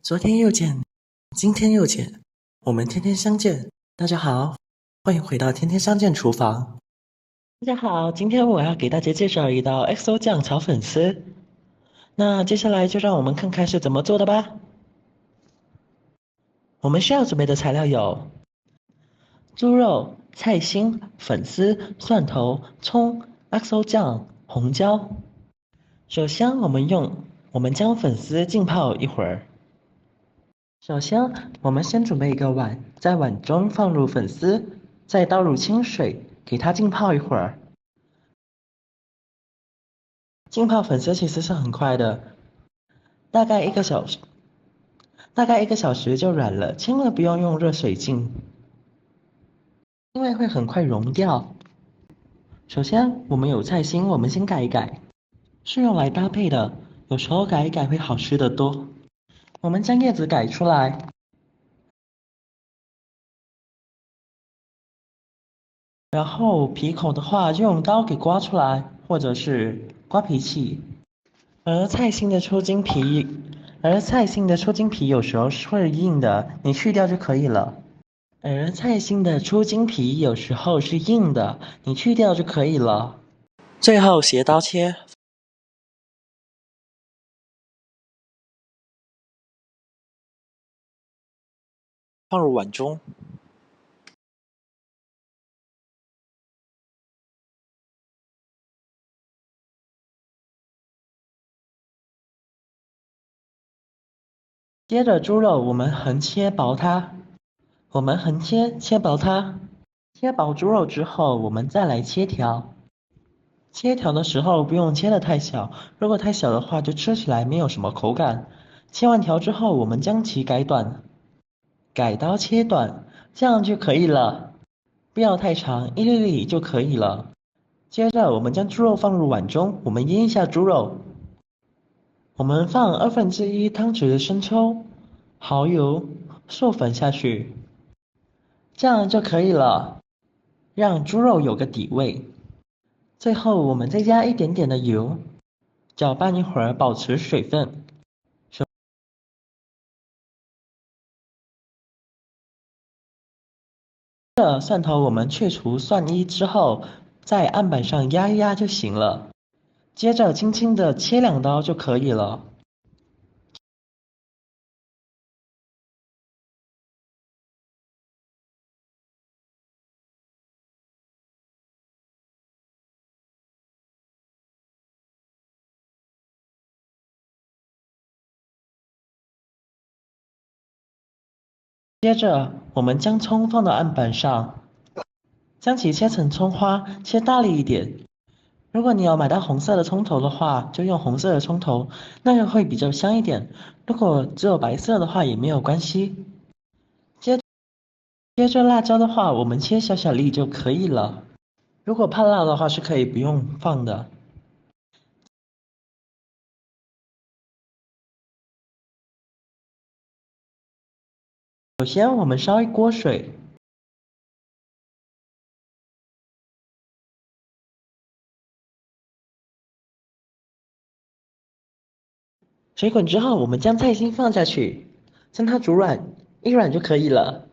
昨天又见，今天又见，我们天天相见。大家好，欢迎回到天天相见厨房。大家好，今天我要给大家介绍一道 XO 酱炒粉丝。那接下来就让我们看看是怎么做的吧。我们需要准备的材料有猪肉、菜心、粉丝、蒜头、葱、XO 酱、红椒。首先，我们将粉丝浸泡一会儿。首先，我们先准备一个碗，在碗中放入粉丝，再倒入清水，给它浸泡一会儿。浸泡粉丝其实是很快的，大概一个小时就软了，千万不要用热水浸，因为会很快溶掉。首先，我们有菜心，我们先改一改，是用来搭配的，有时候改一改会好吃得多。我们将叶子改出来。然后皮口的话，就用刀给刮出来，或者是刮皮器。而菜心的抽筋皮，有时候是会硬的，你去掉就可以了。而菜心的抽筋皮有时候是硬的，你去掉就可以了。最后斜刀切，放入碗中。接着猪肉我们横切薄它，切薄它。切薄猪肉之后，我们再来切条。切条的时候不用切得太小，如果太小的话就吃起来没有什么口感。切完条之后，我们将其改短，改刀切短，这样就可以了。不要太长，一粒粒就可以了。接着我们将猪肉放入碗中，我们腌一下猪肉。我们放1/2汤匙的生抽、蚝油、素粉下去，这样就可以了，让猪肉有个底味。最后我们再加一点点的油，搅拌一会儿，保持水分。蒜头我们去除蒜衣之后，在案板上压一压就行了。接着轻轻的切2刀就可以了。接着我们将葱放到案板上，将其切成葱花，切大力一点。如果你要买到红色的葱头的话，就用红色的葱头，那个会比较香一点。如果只有白色的话也没有关系。接着辣椒的话，我们切小小粒就可以了。如果怕辣的话，是可以不用放的。首先我们烧一锅水，水滚之后，我们将菜心放下去，将它煮软，一软就可以了。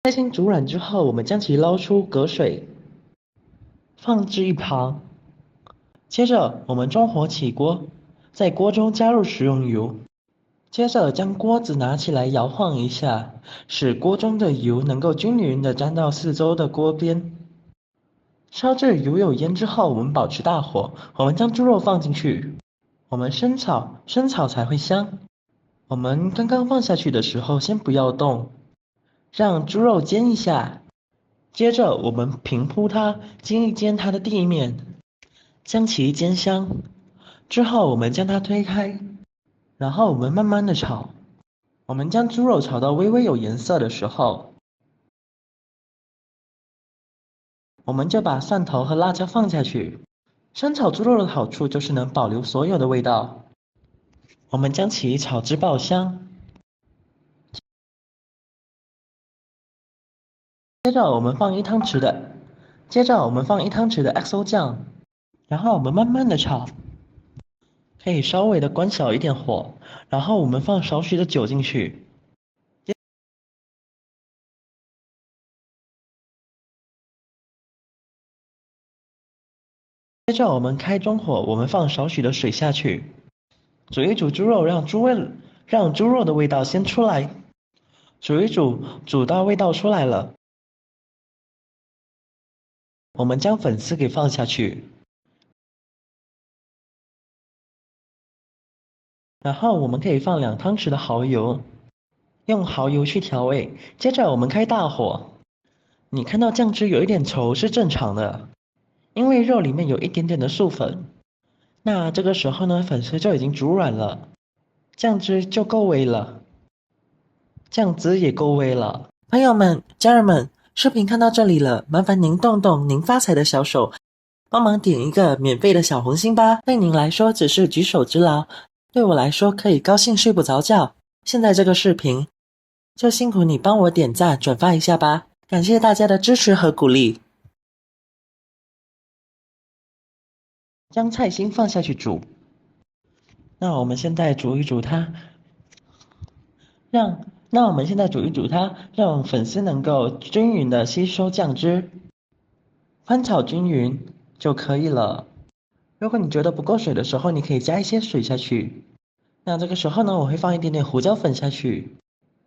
菜心煮软之后，我们将其捞出隔水，放置一旁。接着我们中火起锅，在锅中加入食用油，接着将锅子拿起来摇晃一下，使锅中的油能够均匀的沾到四周的锅边。烧至油有烟之后，我们保持大火，我们将猪肉放进去，我们生炒才会香。我们刚刚放下去的时候，先不要动，让猪肉煎一下。接着我们平铺它，煎一煎它的地面，将其煎香。之后我们将它推开，然后我们慢慢的炒。我们将猪肉炒到微微有颜色的时候，我们就把蒜头和辣椒放下去。生炒猪肉的好处就是能保留所有的味道。我们将其炒至爆香。接着我们放1汤匙的，XO 酱，然后我们慢慢的炒，可以稍微的关小一点火，然后我们放少许的酒进去。接着我们开中火，我们放少许的水下去，煮一煮猪肉，让猪肉的味道先出来，煮一煮，煮到味道出来了，我们将粉丝给放下去，然后我们可以放2汤匙的蚝油，用蚝油去调味。接着我们开大火，你看到酱汁有一点稠是正常的，因为肉里面有一点点的素粉。那这个时候呢，粉丝就已经煮软了，酱汁就够味了，酱汁也够味了。朋友们、家人们，视频看到这里了，麻烦您动动您发财的小手，帮忙点一个免费的小红心吧。对您来说只是举手之劳，对我来说可以高兴睡不着觉。现在这个视频就辛苦你帮我点赞、转发一下吧，感谢大家的支持和鼓励。将菜心放下去煮，那我们现在煮一煮它，让粉丝能够均匀的吸收酱汁，翻炒均匀就可以了。如果你觉得不够水的时候，你可以加一些水下去。那这个时候呢，我会放一点点胡椒粉下去，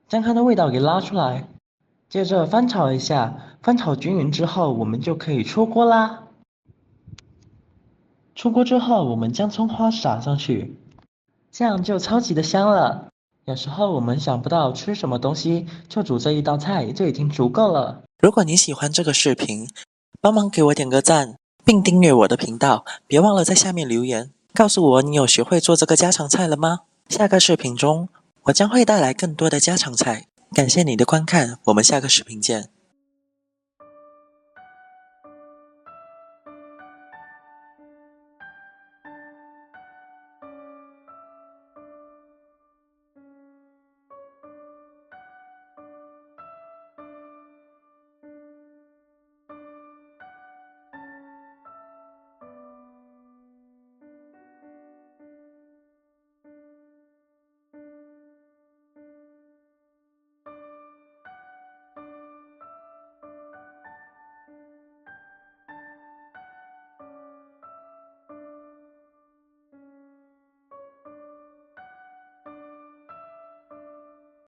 将它的味道给拉出来。接着翻炒一下，翻炒均匀之后，我们就可以出锅啦。出锅之后，我们将葱花撒上去，这样就超级的香了。有时候我们想不到吃什么东西，就煮这一道菜就已经足够了。如果你喜欢这个视频，帮忙给我点个赞，并订阅我的频道，别忘了在下面留言，告诉我你有学会做这个家常菜了吗？下个视频中，我将会带来更多的家常菜。感谢你的观看，我们下个视频见。